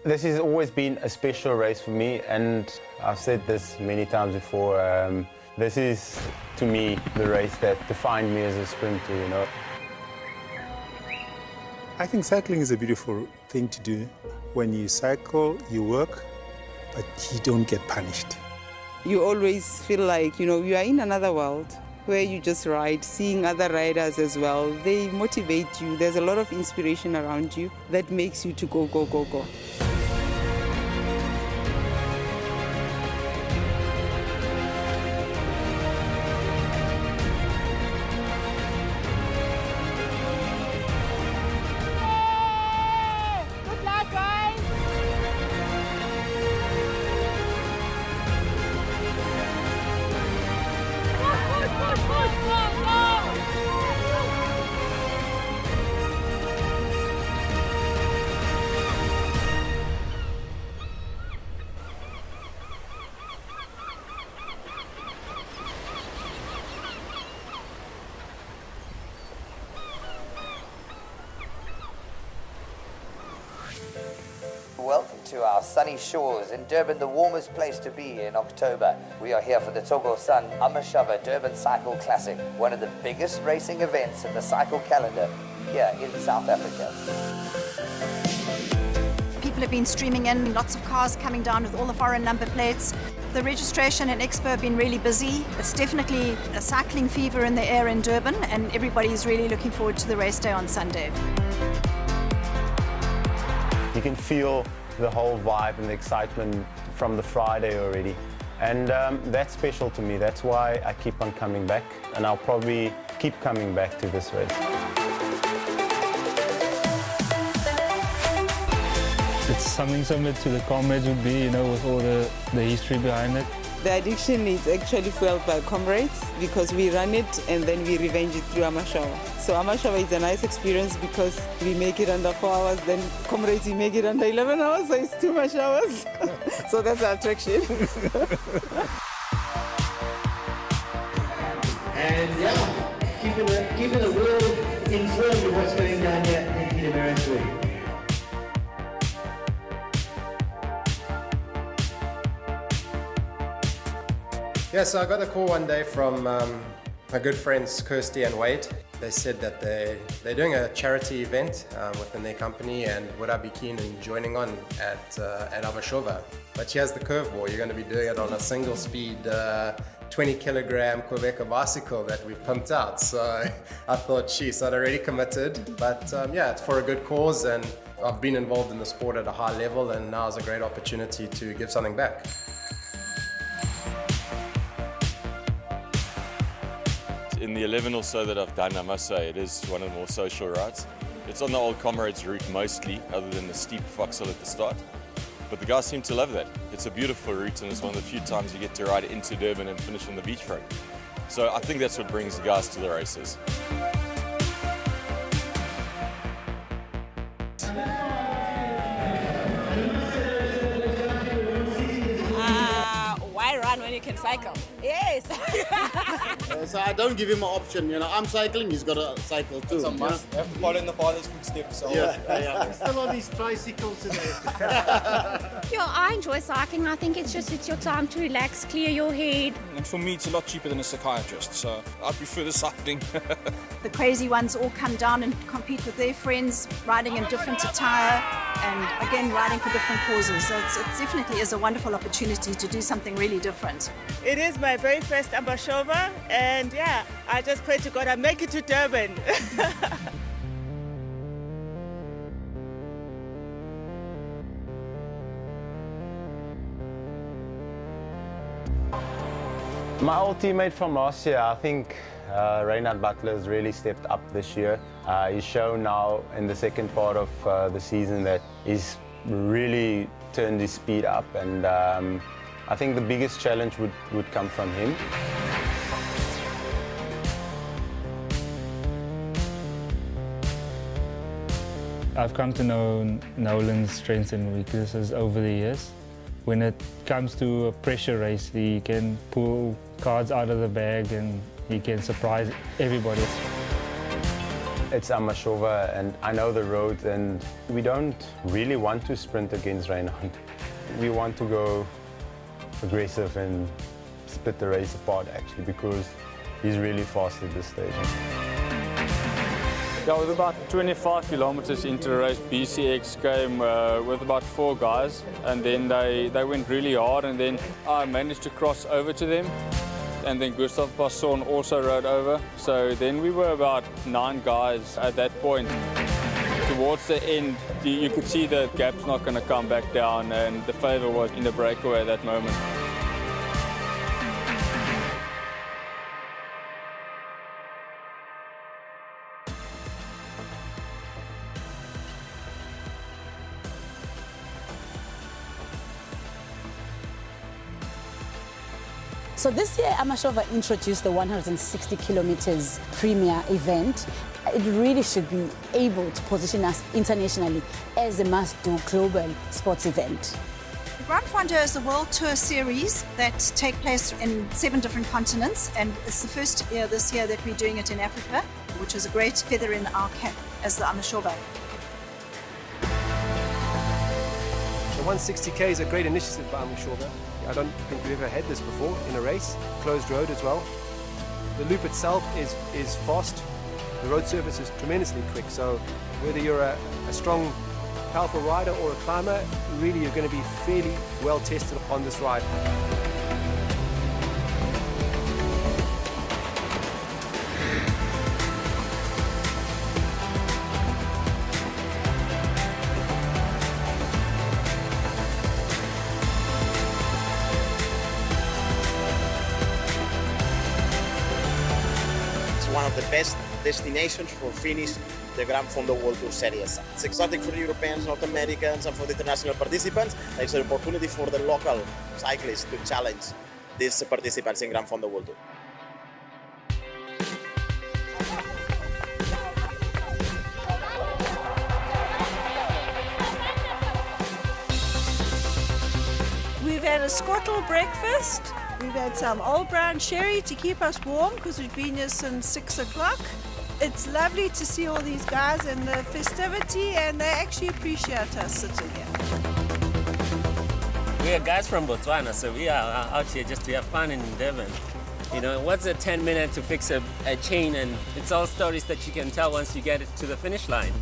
This has always been a special race for me, and I've said this many times before. This is, to me, the race that defined me as a sprinter, you know. I think cycling is a beautiful thing to do. When you cycle, you work, but you don't get punished. You always feel like, you are in another world where you just ride, seeing other riders as well. They motivate you. There's a lot of inspiration around you that makes you to go, go, go, go. Welcome to our sunny shores in Durban, the warmest place to be in October. We are here for the Tsogo Amashova Durban Cycle Classic, one of the biggest racing events in the cycle calendar here in South Africa. People have been streaming in, lots of cars coming down with all the foreign number plates. The registration and expo have been really busy. It's definitely a cycling fever in the air in Durban, and everybody's really looking forward to the race day on Sunday. You can feel the whole vibe and the excitement from the Friday already. And that's special to me. That's why I keep on coming back, and I'll probably keep coming back to this race. It's something similar to the comrades would be, with all the history behind it. The addiction is actually fueled by comrades because we run it and then we revenge it through Amashova. So Amashova is a nice experience because we make it under 4 hours, then comrades we make it under 11 hours, so it's too much hours. So that's our attraction. And yeah, keeping the world informed of what's going down here in Pietermaritzburg. Yeah, so I got a call one day from my good friends Kirsty and Wade. They said that they're doing a charity event within their company, and would I be keen in joining on at Amashova. But here's the curveball: you're going to be doing it on a single speed 20 kilogram Quebecer bicycle that we've pumped out. So I thought, geez, I'd already committed. But yeah, it's for a good cause, and I've been involved in the sport at a high level, and now is a great opportunity to give something back. In the 11 or so that I've done, I must say, it is one of the more social rides. It's on the old comrades route mostly, other than the steep foxhole at the start. But the guys seem to love that. It's a beautiful route, and it's one of the few times you get to ride into Durban and finish on the beachfront. So I think that's what brings the guys to the races. Why run when you can cycle? Yes. So I don't give him an option. I'm cycling, he's got to cycle too. It's a must. You have to follow in the father's footsteps. So. Yeah. Still on these tricycles today. I enjoy cycling. I think it's your time to relax, clear your head. And for me, it's a lot cheaper than a psychiatrist, so I prefer the cycling. The crazy ones all come down and compete with their friends, riding in different attire, and again, riding for different causes. So it definitely is a wonderful opportunity to do something really different. It is my very first Amashova, and yeah, I just pray to God I make it to Durban. My old teammate from last year, I think Reinhard Butler has really stepped up this year. He's shown now in the second part of the season that he's really turned his speed up, and I think the biggest challenge would come from him. I've come to know Nolan's strengths and weaknesses over the years. When it comes to a pressure race, he can pull cards out of the bag and he can surprise everybody. It's Amashova and I know the road, and we don't really want to sprint against Reinhard. We want to go aggressive and split the race apart actually, because he's really fast at this stage. Yeah, with about 25 kilometers into the race, BCX came with about 4 guys, and then they went really hard, and then I managed to cross over to them. And then Gustav Passon also rode over. So then we were about 9 guys at that point. Towards the end, you could see the gap's not going to come back down, and the favour was in the breakaway at that moment. So this year, Amashova introduced the 160 kilometers premier event. It really should be able to position us internationally as a must-do global sports event. The Grand Frontier is a world tour series that take place in 7 different continents, and it's the first year this year that we're doing it in Africa, which is a great feather in our cap as the Amashova. The 160K is a great initiative by Amashova. I don't think we've ever had this before in a race, closed road as well. The loop itself is fast. The road surface is tremendously quick, so whether you're a strong, powerful rider or a climber, really you're going to be fairly well tested on this ride. One of the best destinations for finish the Grand Fondo World Tour Series. It's exotic for Europeans, North Americans, and for the international participants. It's an opportunity for the local cyclists to challenge these participants in Grand Fondo World Tour. We've had a Scottle breakfast. We've had some old brown sherry to keep us warm because we've been here since 6 o'clock. It's lovely to see all these guys and the festivity, and they actually appreciate us sitting here. We are guys from Botswana, so we are out here just to have fun in Durban. You know, what's a 10 minutes to fix a chain, and it's all stories that you can tell once you get it to the finish line.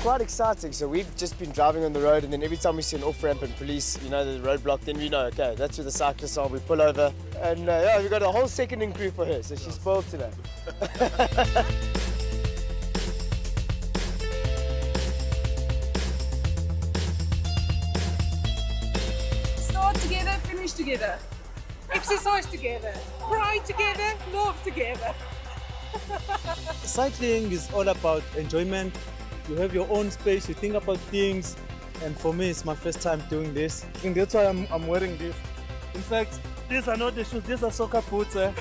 Quite exciting. So we've just been driving on the road, and then every time we see an off-ramp and police, you know, the roadblock, then we know, okay, that's where the cyclists are. We pull over, and yeah, we've got a whole seconding crew for her, so she's spoiled today. Start together, finish together. Exercise together. Cry together, laugh together. Cycling is all about enjoyment. You have your own space, you think about things, and for me it's my first time doing this. And that's why I'm wearing this. In fact, these are not the shoes, these are soccer boots. Yeah.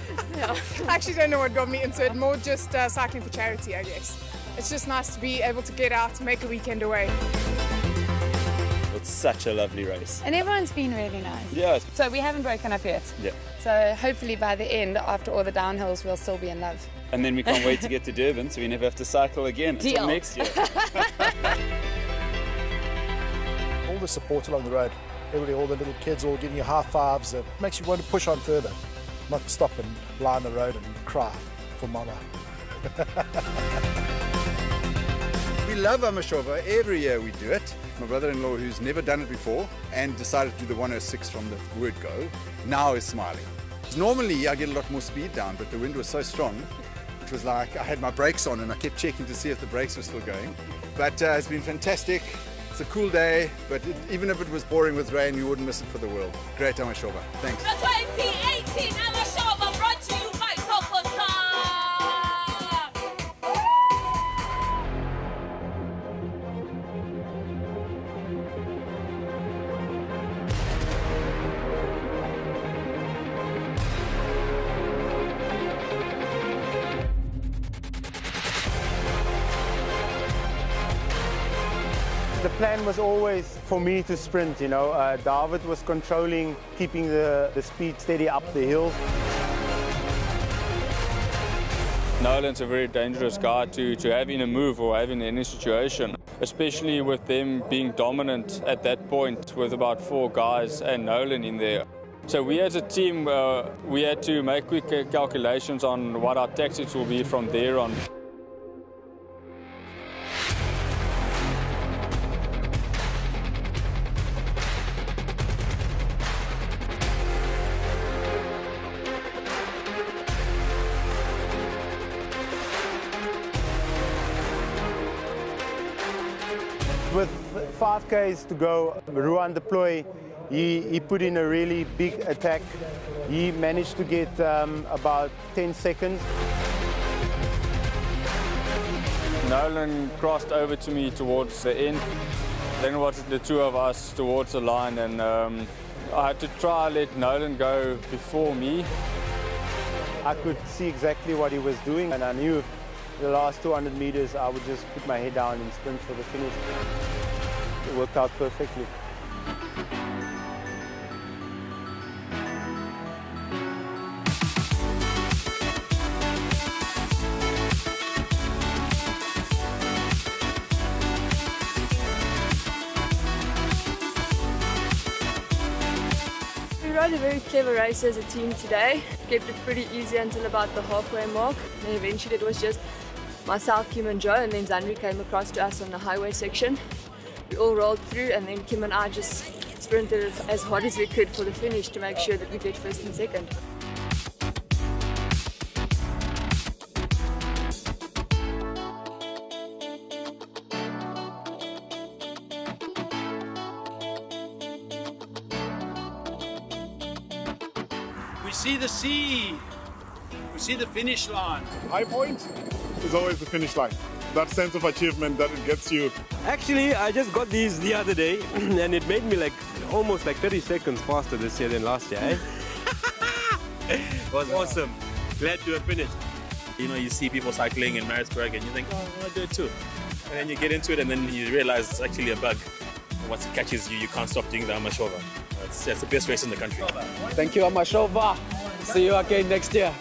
I actually don't know what got me into it, more just cycling for charity, I guess. It's just nice to be able to get out, make a weekend away. It's such a lovely race. And everyone's been really nice. Yeah. So we haven't broken up yet. Yeah. So hopefully by the end, after all the downhills, we'll still be in love. And then we can't wait to get to Durban, so we never have to cycle again until next year. All the support along the road, everybody, all the little kids all giving you high fives, it makes you want to push on further, not stop and lie on the road and cry for mama. We love Amashova. Every year we do it. My brother-in-law, who's never done it before and decided to do the 106 from the word go, now is smiling. Normally I get a lot more speed down, but the wind was so strong, it was like I had my brakes on and I kept checking to see if the brakes were still going. But it's been fantastic. It's a cool day, but even if it was boring with rain, you wouldn't miss it for the world. Great Amashova. Thanks. The 2018 Amashova brought to you by Tsogo. The plan was always for me to sprint, you know. David was controlling, keeping the speed steady up the hill. Nolan's a very dangerous guy to have in a move or have in any situation, especially with them being dominant at that point with about 4 guys and Nolan in there. So we as a team, we had to make quick calculations on what our tactics will be from there on. With 5Ks to go, Ruan deploy, he put in a really big attack. He managed to get about 10 seconds. Nolan crossed over to me towards the end. Then it was the 2 of us towards the line, and I had to try and let Nolan go before me. I could see exactly what he was doing, and I knew the last 200 meters I would just put my head down and sprint for the finish. It worked out perfectly. We rode a very clever race as a team today. Kept it pretty easy until about the halfway mark. Then eventually it was just myself, Kim and Joe, and then Zandri came across to us on the highway section. We all rolled through, and then Kim and I just sprinted as hard as we could for the finish to make sure that we did first and second. We see the sea. We see the finish line. High point is always the finish line. That sense of achievement that it gets you. Actually, I just got these the other day, and it made me like almost like 30 seconds faster this year than last year. It was awesome. Glad to have finished. You know, you see people cycling in Maritzburg, and you think, oh, I want to do it too. And then you get into it, and then you realize it's actually a bug. Once it catches you, you can't stop doing the Amashova. It's the best race in the country. Thank you, Amashova. See you again next year.